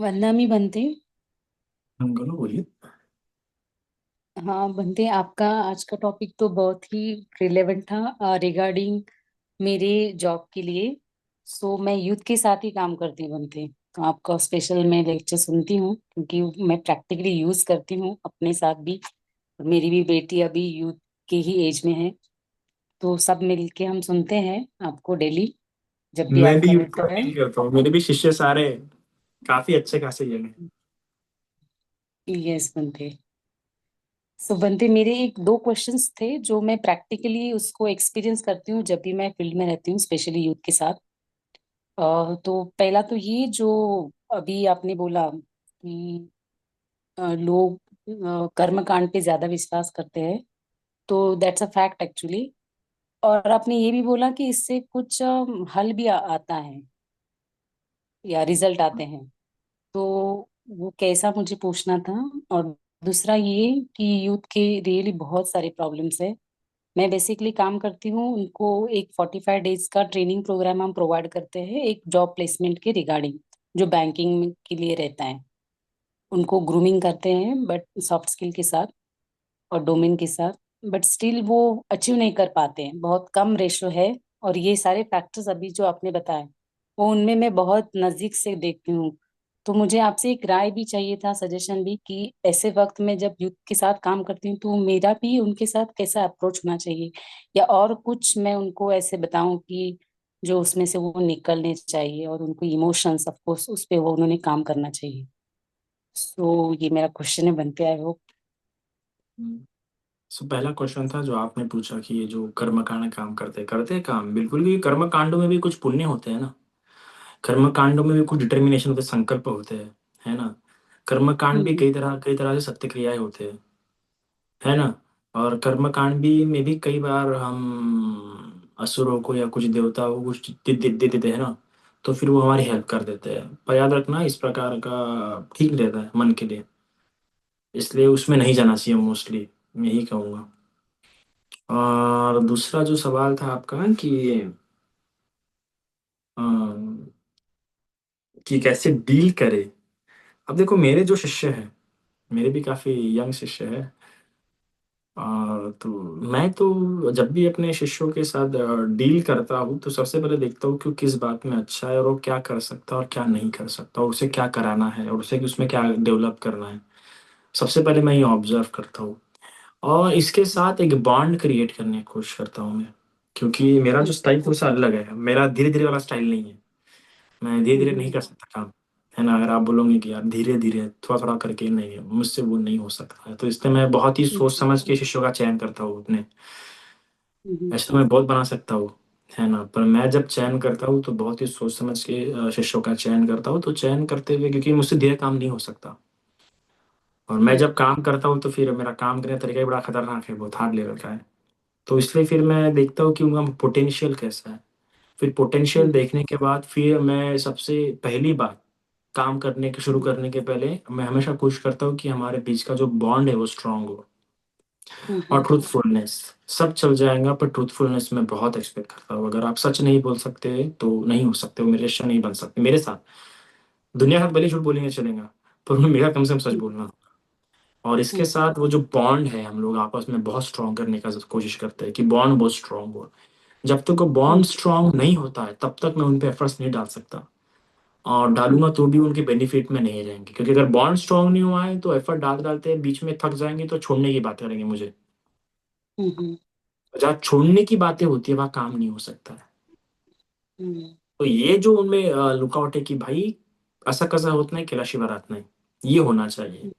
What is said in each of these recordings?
वंदना मी बनते। हम दोनों बोलिए। हाँ बनते, आपका आज का टॉपिक तो बहुत ही रिलेवेंट था रिगार्डिंग मेरे जॉब के लिए। सो मैं यूथ के साथ ही काम करती हूँ बनते। तो आपका स्पेशल मैं लेक्चर सुनती हूँ क्योंकि मैं प्रैक्टिकली यूज करती हूँ अपने साथ भी। और मेरी भी बेटी अभी यूथ के ही एज में है। तो सब मिलके हम सुनते हैं आपको डेली जब भी मैं भी आपका यूथ रहता का है। डील करता हूँ, मेरे भी शिष्य सारे काफी अच्छे खासे ये हैं। यस बनते। सो बनते, मेरे एक दो क्वेश्चंस थे जो मैं प्रैक्टिकली उसको एक्सपीरियंस करती हूँ जब भी मैं फील्ड में रहती हूँ, स्पेशली यूथ के साथ। तो पहला तो ये जो अभी आपने बोला कि लोग कर्मकांड पे ज्यादा विश्वास करते हैं। तो दैट्स अ फैक्ट एक्चुअली। और आपने ये भी बोला कि इससे कुछ हल भी आता है या रिजल्ट आते हैं। तो वो कैसा मुझे पूछना था। और दूसरा ये कि यूथ के रियली बहुत सारे प्रॉब्लम्स है। मैं बेसिकली काम करती हूँ, उनको एक 45 डेज का ट्रेनिंग प्रोग्राम हम प्रोवाइड करते हैं एक जॉब प्लेसमेंट के रिगार्डिंग, जो बैंकिंग के लिए रहता है। उनको ग्रूमिंग करते हैं बट सॉफ्ट स्किल के साथ और डोमेन के साथ। बट स्टिल वो अचीव नहीं कर पाते हैं, बहुत कम रेशो है। और ये सारे फैक्टर्स अभी जो आपने बताए वो उनमें मैं बहुत नज़दीक से देखती हूँ। तो मुझे आपसे एक राय भी चाहिए था, सजेशन भी, कि ऐसे वक्त में जब यूथ के साथ काम करती हूँ तो मेरा भी उनके साथ कैसा अप्रोच होना चाहिए, या और कुछ मैं उनको ऐसे बताऊं कि जो उसमें से वो निकलने चाहिए और उनको इमोशंस ऑफ कोर्स उस पे वो उन्होंने काम करना चाहिए। सो ये मेरा क्वेश्चन है बनते, आई होप। सो पहला क्वेश्चन था जो आपने पूछा कि ये जो कर्मकांड काम करते करते हैं काम, बिल्कुल भी कर्म कांडों में भी कुछ पुण्य होते हैं ना। कर्म कांडों में भी कुछ डिटर्मिनेशन होते, संकल्प होते हैं, है ना। कर्म कांड भी हम्म कई तरह से सत्य क्रियाएं होते हैं, है ना। और कर्म कांड भी में भी कई बार हम असुरों को या कुछ देवताओं को कुछ दे देते हैं ना। तो फिर वो हमारी हेल्प कर देते हैं, पर याद रखना इस प्रकार का ठीक रहता है मन के लिए, इसलिए उसमें नहीं जाना चाहिए मोस्टली, मैं यही कहूँगा। और दूसरा जो सवाल था आपका कि कैसे डील करे। अब देखो, मेरे जो शिष्य हैं, मेरे भी काफी यंग शिष्य है। तो मैं तो जब भी अपने शिष्यों के साथ डील करता हूँ तो सबसे पहले देखता हूँ कि वो किस बात में अच्छा है और वो क्या कर सकता है और क्या नहीं कर सकता, और उसे क्या कराना है और उसे उसमें क्या डेवलप करना है। सबसे पहले मैं ये ऑब्जर्व करता हूँ और इसके साथ एक बॉन्ड क्रिएट करने की कोशिश करता हूँ मैं। क्योंकि मेरा जो स्टाइल थोड़ा सा अलग है, मेरा धीरे धीरे वाला स्टाइल नहीं है। मैं धीरे धीरे नहीं हम्म कर सकता काम, है ना। अगर आप बोलोगे कि यार धीरे धीरे थोड़ा थोड़ा करके, नहीं है, मुझसे वो नहीं हो सकता है। तो इसलिए मैं बहुत ही सोच समझ के शिष्यों का चयन करता हूँ अपने। हम्म ऐसे तो मैं बहुत बना सकता हूँ, है ना, पर मैं जब चयन करता हूँ तो बहुत ही सोच समझ के शिष्यों का चयन करता हूँ। तो चयन करते हुए, क्योंकि मुझसे धीरे काम नहीं हो सकता, और मैं हम्म जब काम करता हूँ तो फिर मेरा काम करने का तरीका ही बड़ा खतरनाक है, बहुत हार्ड लेवल का है। तो इसलिए फिर मैं देखता हूँ कि उनका पोटेंशियल कैसा है। फिर पोटेंशियल हम्म देखने के बाद फिर मैं सबसे पहली बात, काम करने के शुरू करने के पहले मैं हमेशा कोशिश करता हूँ कि हमारे बीच का जो बॉन्ड है वो स्ट्रांग हो। और हम्म ट्रूथफुलनेस, सब चल जाएगा पर ट्रूथफुलनेस मैं बहुत एक्सपेक्ट करता हूँ। अगर आप सच नहीं बोल सकते तो नहीं हो सकते, वो मेरे रिश्ते नहीं बन सकते मेरे साथ। दुनिया के साथ भले ही झूठ बोलेंगे चलेगा, पर मेरा कम से कम सच बोलना। और इसके हम्म साथ वो जो बॉन्ड है हम लोग आपस में बहुत स्ट्रांग करने का कोशिश करते हैं कि बॉन्ड बहुत स्ट्रांग हो। जब तक वो बॉन्ड हम्म स्ट्रांग नहीं होता है तब तक मैं उन पे एफर्ट्स नहीं डाल सकता, और डालूंगा तो भी उनके बेनिफिट में नहीं रहेंगे। क्योंकि अगर बॉन्ड स्ट्रांग नहीं हुआ है तो एफर्ट डालते डालते बीच में थक जाएंगे तो छोड़ने की बात करेंगे मुझे। हम्म जहाँ छोड़ने की बातें होती है वहाँ काम नहीं हो सकता है। हम्म तो ये जो उनमें लुकआउट है कि भाई ऐसा कैसा होता है, कैलाशी बारात नहीं, ये होना चाहिए।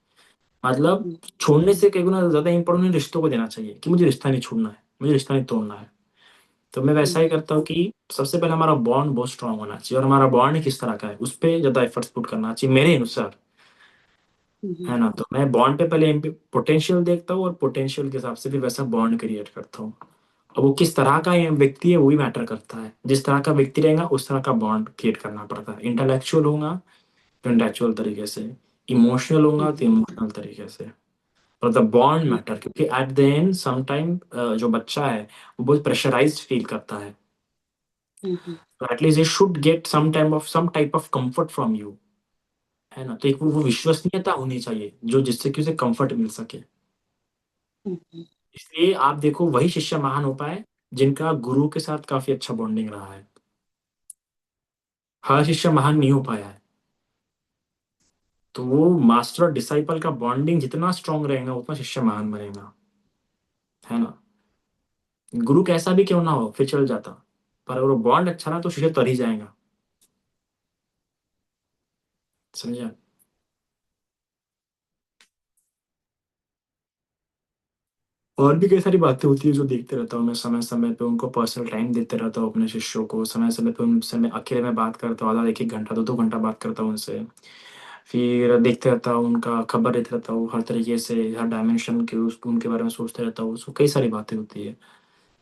मतलब हम्म छोड़ने से कई गुना ज्यादा इंपॉर्टेंट रिश्तों को देना चाहिए कि मुझे रिश्ता नहीं छोड़ना है, मुझे रिश्ता नहीं तोड़ना है। तो मैं वैसा ही हम्म करता हूँ कि सबसे पहले हमारा बॉन्ड बहुत स्ट्रांग होना चाहिए, और हमारा बॉन्ड किस तरह का है उस पर ज्यादा एफर्ट्स पुट करना चाहिए मेरे अनुसार, है ना। तो मैं बॉन्ड पे पहले पोटेंशियल देखता हूँ और पोटेंशियल के हिसाब से भी वैसा बॉन्ड क्रिएट करता हूँ। अब वो किस तरह का ये व्यक्ति है वो भी मैटर करता है। जिस तरह का व्यक्ति रहेगा उस तरह का बॉन्ड क्रिएट करना पड़ता है। इंटेलेक्चुअल होगा तो इंटेलेक्चुअल तरीके से, इमोशनल होगा तो इमोशनल तरीके से। और द बॉन्ड मैटर, क्योंकि एट द एंड समटाइम जो बच्चा है वो बहुत प्रेशराइज्ड फील करता है। हम्म तो एटलीस्ट ये should get some time of some type of comfort from you, है ना। तो एक वो विश्वसनीयता होनी चाहिए जो जिससे कि उसे कंफर्ट मिल सके। हम्म। इसलिए आप देखो वही शिष्य महान हो पाए जिनका गुरु के साथ काफी अच्छा बॉन्डिंग रहा है। हर शिष्य महान नहीं हो पाया है। तो वो मास्टर और डिसाइपल का बॉन्डिंग जितना स्ट्रांग रहेगा उतना शिष्य महान बनेगा, है ना। गुरु कैसा भी क्यों ना हो फिर चल जाता, पर अगर वो बॉन्ड अच्छा रहा तो शिष्य तर ही जाएगा। समझा। और भी कई सारी बातें होती है जो देखते रहता हूँ मैं, समय समय पे उनको पर्सनल टाइम देते रहता हूँ अपने शिष्यों को, समय समय पे उनसे मैं अकेले में बात करता हूँ, आधा एक एक घंटा 2 2 घंटा बात करता हूँ उनसे। फिर देखते रहता हूँ उनका खबर लेते रहता हूँ हर तरीके से, हर डायमेंशन के उनके बारे में सोचते रहता हूँ। उसको कई सारी बातें होती है।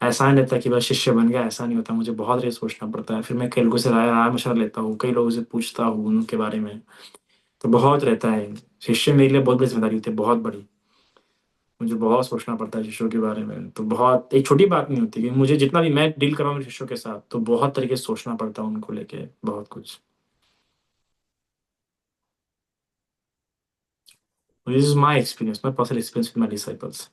ऐसा नहीं रहता कि बस शिष्य बन गया, ऐसा नहीं होता, मुझे बहुत देर सोचना पड़ता है। फिर मैं कई लोगों से राय मशवरा लेता हूँ, कई लोगों से पूछता हूँ उनके बारे में। तो बहुत रहता है। शिष्य मेरे लिए बहुत बड़ी जिम्मेदारी होती है, बहुत बड़ी। मुझे बहुत सोचना पड़ता है शिष्यों के बारे में, तो बहुत एक छोटी बात नहीं होती कि मुझे जितना भी मैं डील कर रहा हूँ शिष्यों के साथ, तो बहुत तरीके से सोचना पड़ता है उनको लेके बहुत कुछ। This is my experience, my personal experience with my disciples.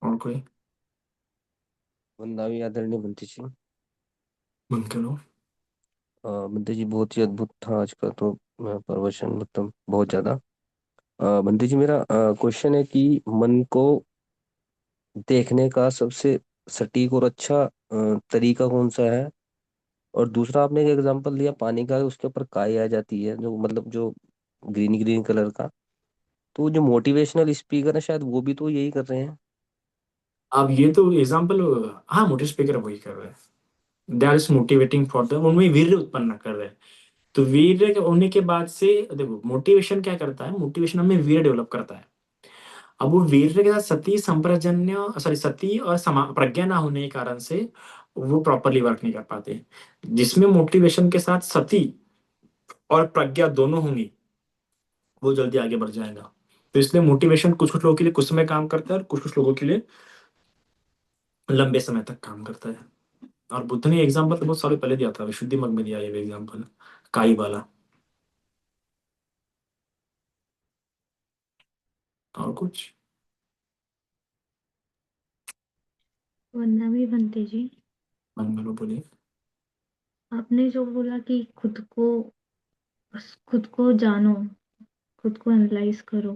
और कोई। वंदना भी आदरणीय बंटी जी। बंद करो। बंटी जी बहुत ही अद्भुत था आज का तो प्रवचन, मतलब बहुत ज्यादा। बंटी जी मेरा क्वेश्चन है कि मन को देखने का सबसे सटीक और अच्छा तरीका कौन सा है? और दूसरा आपने एक एग्जांपल दिया पानी का, उसके ऊपर काई आ जाती है जो मतलब जो ग्रीन ग्रीन कलर का, तो जो मोटिवेशनल स्पीकर है शायद वो भी तो यही कर रहे हैं। अब ये तो एग्जाम्पल, हाँ मोटिव स्पीकर वही कर रहे हैं। They are motivating for the, उनमें वीर्य उत्पन्न कर रहे हैं। तो वीर्य के होने के बाद से देखो मोटिवेशन क्या करता है, मोटिवेशन हमें वीर्य डेवलप करता है। अब वो वीर्य के साथ सती संप्रजन्य, सॉरी सती और प्रज्ञा ना होने के कारण से वो प्रॉपरली वर्क नहीं कर पाते। जिसमें मोटिवेशन के साथ सती और प्रज्ञा दोनों होंगी वो जल्दी आगे बढ़ जाएगा। तो इसलिए मोटिवेशन कुछ कुछ लोगों के लिए कुछ समय काम करता है और कुछ कुछ लोगों के लिए लंबे समय तक काम करता है। और बुद्ध ने एग्जाम्पल तो बहुत सालों पहले दिया था, विशुद्धि मग में दिया ये एग्जाम्पल, काई वाला। और कुछ। वरना भी बनते जी। मंगलो बोलिए। आपने जो बोला कि खुद को जानो, खुद को एनालाइज करो,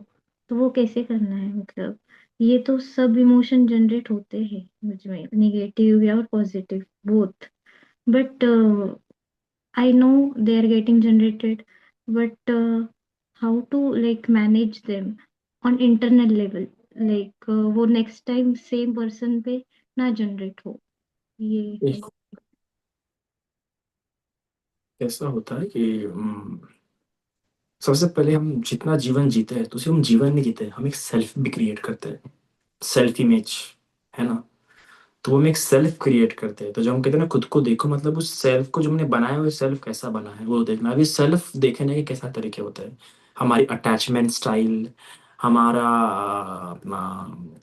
तो वो कैसे करना है? मतलब ये तो सब इमोशन जनरेट होते हैं मुझ में, निगेटिव या और positive both, but I know they are getting generated, but how to like manage them on internal level, like वो नेक्स्ट टाइम सेम पर्सन पे ना जनरेट हो, ये है। देखो ऐसा होता है कि सबसे पहले हम जितना जीवन जीते हैं तो सिर्फ हम जीवन नहीं जीते, हम एक सेल्फ भी क्रिएट करते हैं, सेल्फ इमेज, है ना। तो वो हम एक सेल्फ क्रिएट करते हैं। तो जब हम कहते हैं ना खुद को देखो, मतलब उस सेल्फ को जो हमने बनाया है वो सेल्फ कैसा बना है वो देखना। अभी सेल्फ देखने के कैसा तरीके होते हैं, हमारी अटैचमेंट स्टाइल, हमारा अपना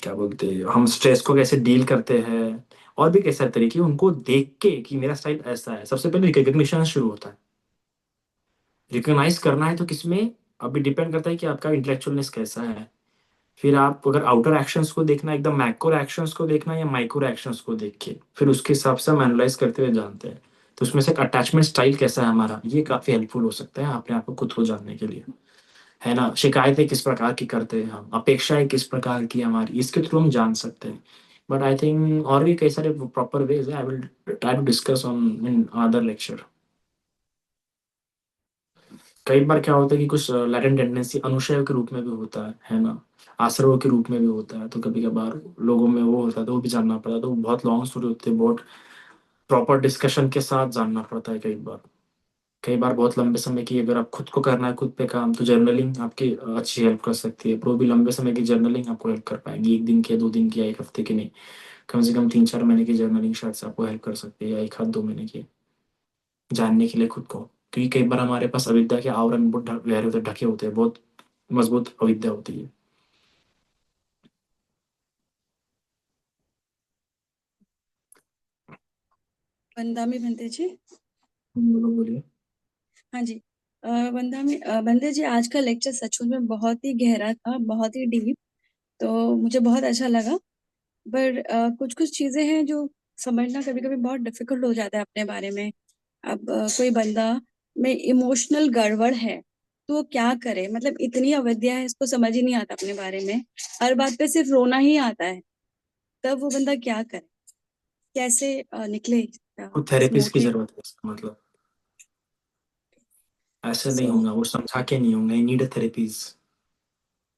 क्या बोलते हैं, हम स्ट्रेस को कैसे डील करते हैं, और भी कैसे तरीके उनको देख के कि मेरा स्टाइल ऐसा है। सबसे पहले रिकग्निशन शुरू होता है। रिकग्नाइज करना है तो किसमें, अभी डिपेंड करता है कि आपका इंटेलेक्चुअलनेस कैसा है। फिर आप अगर आउटर एक्शंस को देखना, एकदम मैक्रो एक्शंस को देखना या माइक्रो एक्शंस को देख के फिर उसके हिसाब से हम एनालाइज करते हुए जानते हैं। तो उसमें से एक अटैचमेंट स्टाइल कैसा है हमारा, ये काफी हेल्पफुल हो सकता है अपने आप को खुद को जानने के लिए, है ना। शिकायतें किस प्रकार की करते हैं हम, अपेक्षाएं किस प्रकार की हमारी, इसके थ्रू हम जान सकते हैं। बट आई थिंक और भी कई सारे proper ways I will try to discuss on in other lecture. कई बार क्या होता है कि कुछ लैटेंट टेंडेंसी अनुशय के रूप में भी होता है ना, आश्रव के रूप में भी होता है। तो कभी कभार लोगों में वो होता है तो वो भी जानना पड़ता है। तो बहुत लॉन्ग स्टोरी होती है, बहुत प्रॉपर डिस्कशन के साथ जानना पड़ता है कई बार। कई बार बहुत लंबे समय की अगर आप खुद को करना है खुद पे काम, तो जर्नलिंग आपकी अच्छी हेल्प कर सकती है। पर वो भी लंबे समय की जर्नलिंग आपको हेल्प कर पाएंगी, 1 दिन की या 2 दिन की या 1 हफ्ते की नहीं। कम से कम 3 4 महीने की जर्नलिंग शायद से आपको हेल्प कर सकती है, या 1 आध 2 महीने की, जानने के लिए खुद को। क्योंकि कई बार हमारे पास अविद्या के आवरण बहुत गहरे होते हैं, ढके होते हैं, बहुत मजबूत अविद्या होती है। वंदामी बंदे जी। बोलिए। हाँ जी। वंदामी बंदे जी, आज का लेक्चर सचमुच में बहुत ही गहरा था, बहुत ही डीप, तो मुझे बहुत अच्छा लगा। पर कुछ-कुछ चीज़ें हैं जो समझना कभी-कभी बहुत डिफ़िकल्ट हो जाता है अपने बारे में। अब कोई बंदा में इमोशनल गड़बड़ है, तो वो क्या करे? मतलब इतनी अवज्ञा है, इसको समझ ही नहीं आता अपने बारे में। हर बात पे सिर्फ़ रोना ही आता है, तब वो बंदा क्या करे? कैसे निकले को इस थेरेपिस्ट मोड की में? ज़रूरत है इसका मतलब। ऐसे नहीं सो होगा, वो समझा के नहीं होगा, यू नीड अ थेरेपीज़।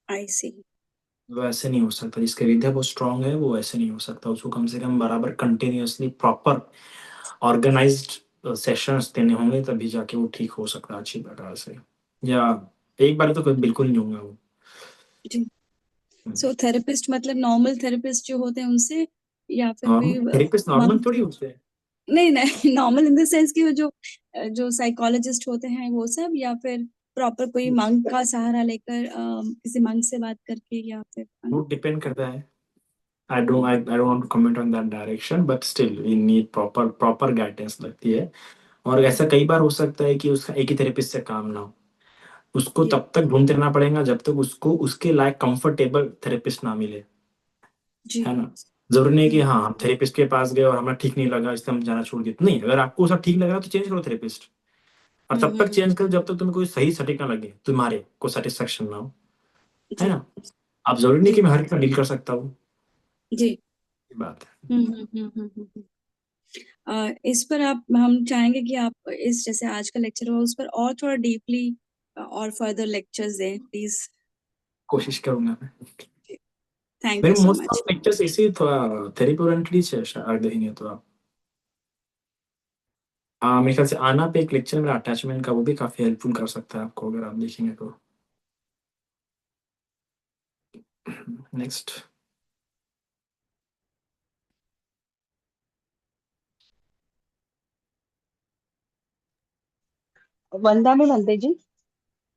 आई सी। वो ऐसे नहीं हो सकता, जिसकी विद्या बहुत स्ट्रॉन्ग है, वो ऐसे नहीं हो सकता। उसको कम से कम बराबर कंटिन्यूअसली प्रॉपर ऑर्गेनाइज़्ड सेशंस देने होंगे, तभी जाके वो ठीक हो सकता है अच्छी प्रकार से। या एक बार तो कोई बिल्कुल नहीं होगा वो। जी। हुँ। सो थेरेपिस्ट मतलब नॉर्मल थेरेपिस्ट जो होते हैं उनसे, या फिर कोई थेरेपिस्ट नॉर्मल मंक? थोड़ी होते हैं। नहीं, नहीं नॉर्मल इन द सेंस कि वो जो साइकोलॉजिस्ट होते हैं वो सब, या फिर प्रॉपर कोई मंक का सहारा लेकर किसी मंक से बात करके, या फिर वो डिपेंड करता है। I don't want to comment on that direction, but still we need proper guidance लगती है। और ऐसा कई बार हो सकता है कि उसका एक ही थेरेपिस्ट से काम ना हो। उसको जी। तब तक ढूँढते रहना पड़ेगा जब तक उसको उसके लायक कंफर्टेबल थेरेपिस्ट ना मिले, जी। है ना? ज़रूरी नहीं कि हुँ। हाँ, हम थेरेपिस्ट के पास गए और हमें ठीक नहीं लगा इसलिए हम जाना छोड़ दिया। नहीं, अगर आपको सब ठीक लग रहा है तो चेंज करो थेरेपिस्ट। और हुँ, तब हुँ, तक चेंज करो जब तक तुम्हें कोई सही सटीक ना लगे, तुम्हारे को सैटिस्फैक्शन ना हो, है जी, ना? अब ज़रूरी नहीं जी, कि मैं हर किसी डील कर सकता हूँ, जी। ये बात है। हुँ, हुँ, हुँ, हुँ, हुँ, हुँ। इस पर हम चाहेंगे कि आप इस जैसे आज का लेक्चर हुआ उस पर और थोड़ा डीपली और फर्दर लेक्चर्स दें प्लीज़। कोशिश करूँगा मैं। थैंक मेरे you so most much. Of lectures ऐसे थोड़ा थेरेपी ओरिएंटेड ही रहेंगे तो आप। मेरे ख्याल से आना पे एक लेक्चर मेरा अटैचमेंट का, वो भी काफ़ी हेल्पफुल कर सकता है आपको अगर आप देखेंगे तो। नेक्स्ट। वंदा में बनते जी।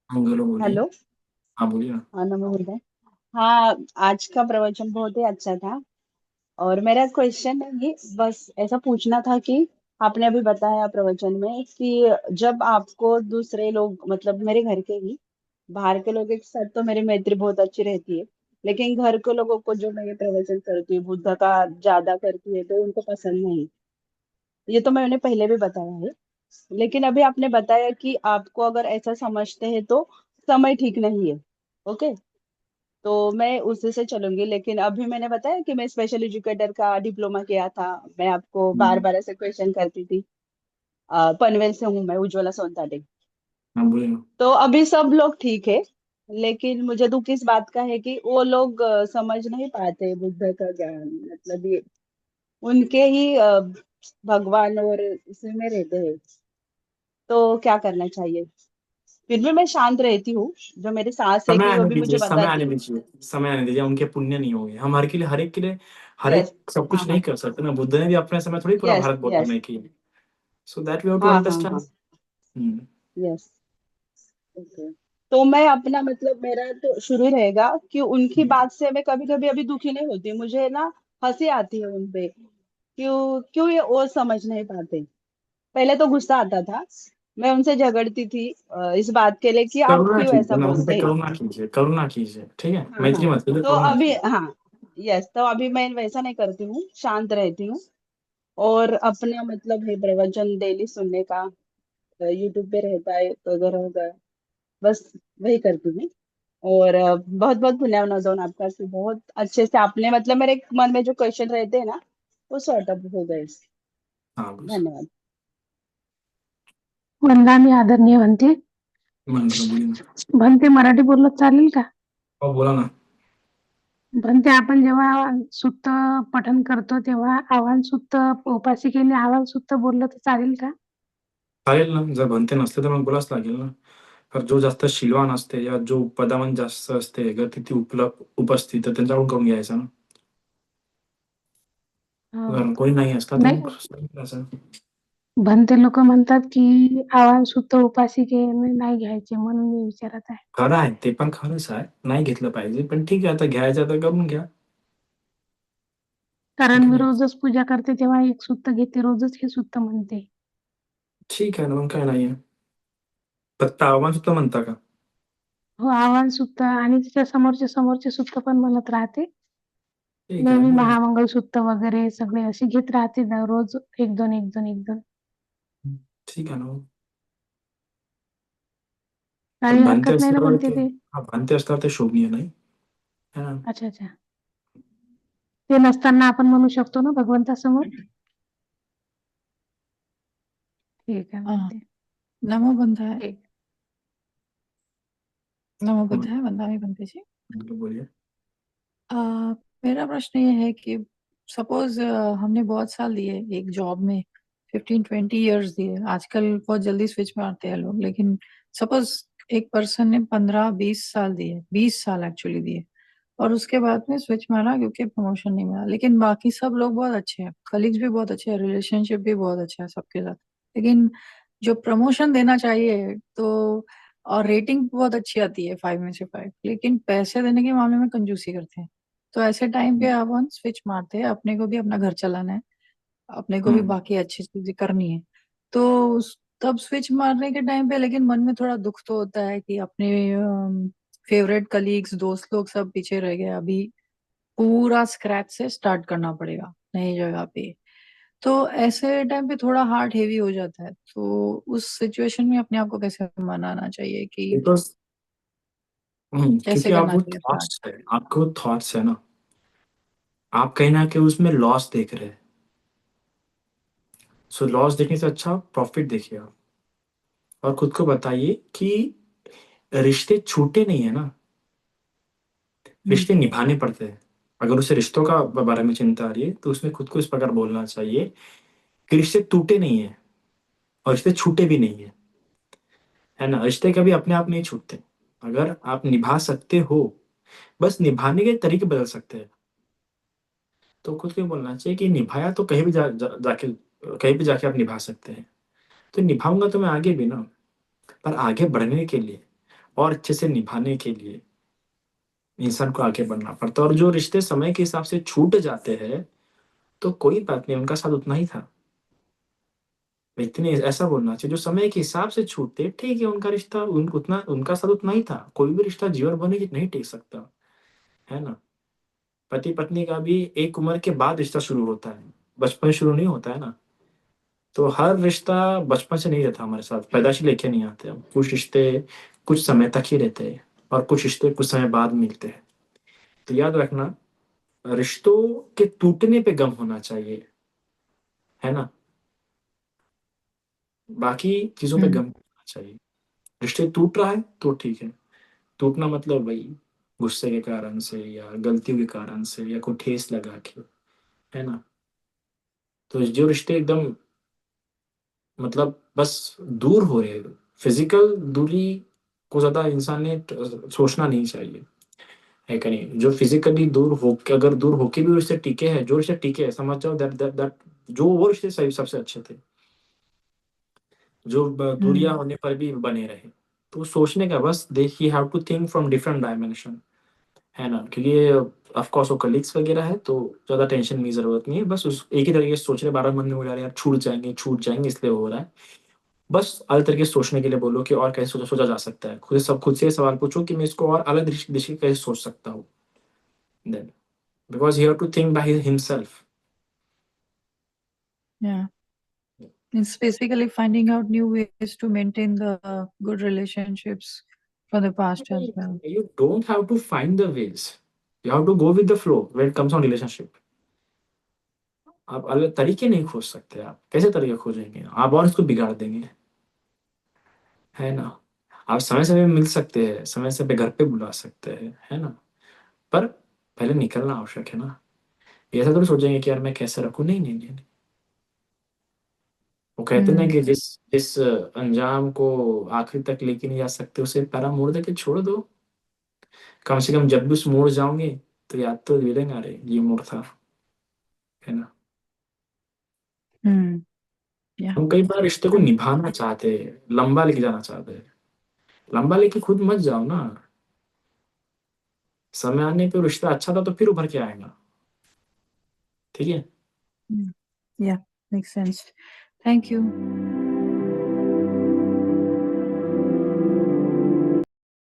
बोलो, बोलिए। हेलो। हाँ, बोलिए ना। हाँ, नमो। हाँ, आज का प्रवचन बहुत ही अच्छा था। और मेरा क्वेश्चन है ये, बस ऐसा पूछना था कि आपने अभी बताया प्रवचन में कि जब आपको दूसरे लोग, मतलब मेरे घर के ही बाहर के लोगों के साथ तो मेरी मैत्री बहुत अच्छी रहती है, लेकिन घर के लोगों को जो मैं ये प्रवचन करती हूँ बुद्ध का ज्यादा करती है तो उनको पसंद नहीं। ये तो मैंने पहले भी बताया है, लेकिन अभी आपने बताया कि आपको अगर ऐसा समझते हैं तो समय ठीक नहीं है। ओके, तो मैं उसी से चलूंगी। लेकिन अभी मैंने बताया कि मैं स्पेशल एजुकेटर का डिप्लोमा किया था, मैं आपको बार हुँ। बार ऐसे क्वेश्चन करती थी। पनवेल से हूँ मैं, उज्ज्वला सोनताडे। हाँ, बोलिए ना। तो अभी सब लोग ठीक है, लेकिन मुझे दुख इस बात का है कि वो लोग समझ नहीं पाते बुद्ध का ज्ञान, मतलब ये उनके ही भगवान और इसमें रहते हैं। तो क्या करना चाहिए? फिर भी मैं शांत रहती हूँ, जो मेरी सास है समय कि वो आने भी दीजिए, मुझे समय आने बताती। दीजिए, समय आने दीजिए, उनके पुण्य नहीं होंगे। हम हर एक के लिए हर यस। एक सब हाँ कुछ हाँ। नहीं कर सकते ना। बुद्ध ने भी अपने समय थोड़ी पूरा यस भारत यस। बदलने की। So that we have to हाँ हाँ अंडरस्टैंड। हाँ। हुँ। यस। ओके। तो मैं अपना, मतलब मेरा तो शुरू ही रहेगा कि उनकी हुँ। बात से मैं कभी कभी अभी दुखी नहीं होती, मुझे ना हंसी आती है उनपे। क्यों क्यों ये और समझ नहीं पाते? पहले तो गुस्सा आता था, मैं उनसे झगड़ती थी इस बात के लिए कि आप करुणा क्यों ऐसा कीजिए ना, उन पे बोलते हैं। करुणा कीजिए, करुणा कीजिए, ठीक है? हाँ हाँ। मैत्री मत कीजिए, तो करुणा अभी, कीजिए। हाँ, यस, तो अभी मैं वैसा नहीं करती हूँ, शांत रहती हूँ। और अपना मतलब है प्रवचन डेली सुनने का, यूट्यूब पे रहता है तो अगर होगा, बस वही करती हूँ। और बहुत बहुत धन्यवाद आपका कि बहुत अच्छे से आपने, मतलब मेरे मन में जो क्वेश्चन रहते हैं ना, वो सॉर्ट आउट हो गए। हाँ, बस। धन्यवाद। वंदा मी आदरणीय म्हणते. बोलिए ना। म्हणते मराठी बोललं चालेल का? हो, बोला ना। म्हणते आपण जेव्हा सुत्त पठण करतो तेव्हा आव्हान सुत्त उपासिकेने आव्हान सुत्त बोललं तर चालेल का? चालेल ना, जर बनते नसते तर मग बोलावंच लागेल ना. तर जो जास्त शीलवान असते या जो पदावन जास्त असते, अगर तिथे उपस्थित तर त्यांच्याकडून करून घ्यायचं ना. हो. जर कोणी नाही असला तर मग नाही, असं. भंते लोक म्हणतात की आव्हान सुत्त उपासिकेने नाही घ्यायचे, म्हणून मी विचारत आहे. खरं आहे, ते पण खरंच आहे. नाही घेतलं पाहिजे, पण ठीक आहे आता घ्यायचं तर करून घ्या. कारण मी ठीक आहे. रोजच पूजा करते तेव्हा एक सुत्त घेते, रोजच हे सुत्त म्हणते. ठीक आहे ना, मग काय नाहीये. फक्त आव्हान सुद्धा म्हणता का? हो, आव्हान सुत्त आणि तिच्या समोरचे सुत्त पण म्हणत राहते. ठीक आहे, नेहमी बरं. महामंगल सुत्त वगैरे सगळे असे घेत राहते ना रोज 1-2 ठीक आहे ना मग. काही पण भानते हरकत नाही ना, असल्यावर पण ते ते भानते असल्यावर ते शोभनीय नाही. है ना? अच्छा. ते नसताना आपण म्हणू शकतो ना भगवंतासमोर? ठीक आहे हाँ, म्हणते. नमो बंधाय ठीक. नमो हाँ, बुद्धाय वंदामि बंदे जी। बोलिए। अ, मेरा प्रश्न ये है कि सपोज हमने बहुत साल दिए एक जॉब में 15-20 इयर्स दिए, आजकल बहुत जल्दी स्विच मारते हैं लोग, लेकिन सपोज एक पर्सन ने 15-20 साल दिए, 20 साल एक्चुअली दिए और उसके बाद में स्विच मारा क्योंकि प्रमोशन नहीं मिला, लेकिन बाकी सब लोग बहुत अच्छे हैं, कलीग्स भी बहुत अच्छे हैं, रिलेशनशिप भी बहुत अच्छा है सबके साथ, लेकिन जो प्रमोशन देना चाहिए तो और रेटिंग बहुत अच्छी आती है 5 में से 5, लेकिन पैसे देने के मामले में कंजूसी करते हैं। तो ऐसे टाइम पे अपन स्विच मारते हैं, अपने को भी अपना घर चलाना है, अपने को भी बाकी अच्छी चीजें करनी है। तो तब स्विच मारने के टाइम पे लेकिन मन में थोड़ा दुख तो होता है कि अपने फेवरेट कलीग्स, दोस्त लोग सब पीछे रह गए, अभी पूरा स्क्रैच से स्टार्ट करना पड़ेगा नई जगह पे। तो ऐसे टाइम पे थोड़ा हार्ट हेवी हो जाता है, तो उस सिचुएशन में अपने आप को कैसे मनाना चाहिए कि बिकॉज़ कैसे क्योंकि आप करना वो चाहिए स्टार्ट? थॉट्स है, आपके वो थॉट्स है ना, आप कहीं न कहीं उसमें लॉस देख रहे हैं। सो लॉस देखने से अच्छा प्रॉफिट देखिए आप और खुद को बताइए कि रिश्ते छूटे नहीं है ना, रिश्ते निभाने पड़ते हैं। अगर उसे रिश्तों का बारे में चिंता आ रही है, तो उसमें खुद को इस प्रकार बोलना चाहिए कि रिश्ते टूटे नहीं हैं और रिश्ते छूटे भी नहीं हैं, है ना? रिश्ते कभी अपने आप नहीं छूटते। अगर आप निभा सकते हो, बस निभाने के तरीके बदल सकते हैं। तो खुद को ये बोलना चाहिए कि निभाया तो कहीं भी जाके कहीं भी जाके आप निभा सकते हैं। तो निभाऊँगा तो मैं आगे भी ना, पर आगे बढ़ने के लिए और अच्छे से निभाने के लिए इंसान को आगे बढ़ना पड़ता है और जो रिश्ते समय के हिसाब से छूट जाते हैं, तो कोई बात नहीं, उनका साथ उतना ही था। व्यक्ति ने ऐसा बोलना चाहिए, जो समय के हिसाब से छूटते, ठीक है, उनका रिश्ता उतना उनका साथ उतना ही था। कोई भी रिश्ता जीवन भर नहीं टिक सकता, है ना? पति-पत्नी का भी एक उम्र के बाद रिश्ता शुरू होता है, बचपन शुरू नहीं होता है ना? तो हर रिश्ता बचपन से नहीं रहता हमारे साथ, पैदाइशी लेके नहीं आते हम। कुछ रिश्ते कुछ समय तक ही रहते हैं और कुछ रिश्ते कुछ समय बाद मिलते हैं। तो याद रखना, रिश्तों के टूटने पे गम होना चाहिए, है ना? बाकी चीज़ों पे गम नहीं होना चाहिए। रिश्ते टूट रहा है तो ठीक है, टूटना मतलब वही गुस्से के कारण से या गलतियों के कारण से या कोई ठेस लगा के, है ना? तो जो रिश्ते एकदम मतलब बस दूर हो रहे हैं, फिज़िकल दूरी को ज़्यादा इंसान ने सोचना नहीं चाहिए, है कि नहीं? जो फिज़िकली दूर हो के अगर दूर होके भी रिश्ते टिके हैं, जो रिश्ते टिके हैं, समझ जाओ दैट दैट दैट जो वो रिश्ते सही सबसे अच्छे थे, जो दूरियाँ होने पर भी बने रहे। तो सोचने का बस you have to think from different dimension, है ना? क्योंकि ऑफ कोर्स वो कलीग्स वगैरह है तो ज़्यादा टेंशन की ज़रूरत नहीं है, बस उस एक ही तरीके से सोच रहे बार-बार मन में हो जा रहा है यार छूट जाएँगे इसलिए हो रहा है। बस अलग तरीके से सोचने के लिए बोलो कि और कैसे सोचा जा सकता है। खुद से सवाल पूछो कि मैं इसको और अलग दृष्टि कैसे सोच सकता हूँ? Then because he have to think by himself. Yeah. It's basically finding out new ways to maintain the good relationships from the past as well. You don't have to find the ways. You have to go with the flow when it comes on relationship. आप अलग तरीके नहीं खोज सकते आप। कैसे तरीके खोजेंगे? आप और इसको बिगाड़ देंगे, है ना? आप समय-समय पे मिल सकते हैं, समय-समय पे घर पे बुला सकते हैं, है ना? पर पहले निकलना आवश्यक है ना। ये ऐसा थोड़ी सोचेंगे कि यार मैं कैसे रखूँ? नहीं। वो कहते हैं ना कि जिस जिस अंजाम को आखिर तक लेके नहीं जा सकते, उसे पैरा मोड़ देके छोड़ दो। कम से कम जब भी उस मोड़ जाओगे, तो याद तो दिलाएगा, अरे! ये मोड़ था, है ना? Yeah. हम कई बार रिश्ते को निभाना चाहते हैं, लंबा लेके जाना चाहते हैं। लंबा लेके खुद मत जाओ ना। समय आने पे रिश्ता अच्छा था तो फिर उभर के आएगा। ठीक है? Yeah, makes sense. Thank you.